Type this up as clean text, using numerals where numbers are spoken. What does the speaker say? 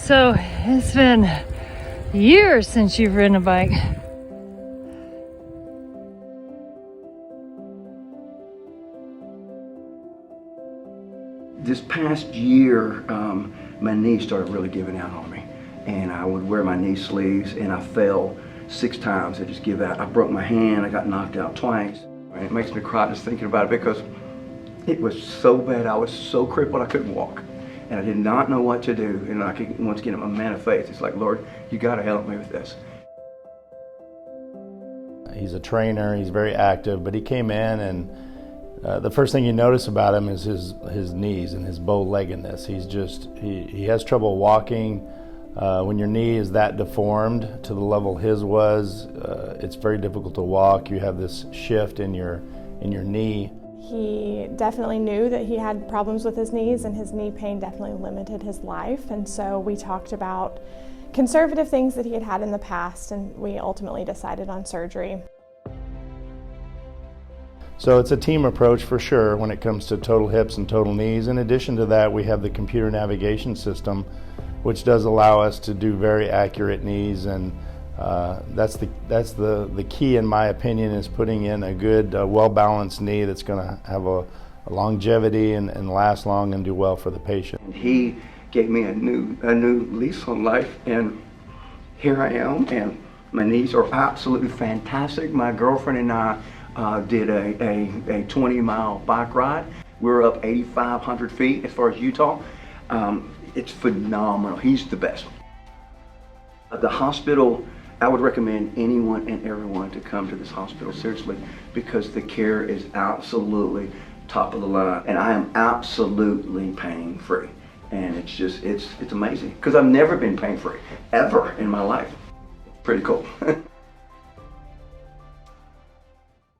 So it's been years since you've ridden a bike. This past year, my knee started really giving out on me, and I would wear my knee sleeves, and I fell 6 times. I just give out. I broke my hand. I got knocked out twice. And it makes me cry just thinking about it because it was so bad. I was so crippled I couldn't walk, and I did not know what to do. And I could, once again, I'm a man of faith. It's like, Lord, you got to help me with this. He's a trainer. He's very active, but he came in and. The first thing you notice about him is his knees and his bow-leggedness. He has trouble walking. When your knee is that deformed to the level his was, it's very difficult to walk. You have this shift in your knee. He definitely knew that he had problems with his knees, and his knee pain definitely limited his life. And so we talked about conservative things that he had had in the past, and we ultimately decided on surgery. So it's a team approach for sure when it comes to total hips and total knees. In addition to that, we have the computer navigation system, which does allow us to do very accurate knees, and that's the key, in my opinion, is putting in a good, well-balanced knee that's going to have a longevity and last long and do well for the patient. He gave me a new lease on life, and here I am, and my knees are absolutely fantastic. My girlfriend and I did a 20-mile bike ride. We're up 8,500 feet as far as Utah. It's phenomenal. He's the best. The hospital, I would recommend anyone and everyone to come to this hospital, seriously, because the care is absolutely top of the line, and I am absolutely pain-free. And it's amazing, because I've never been pain-free, ever in my life. Pretty cool.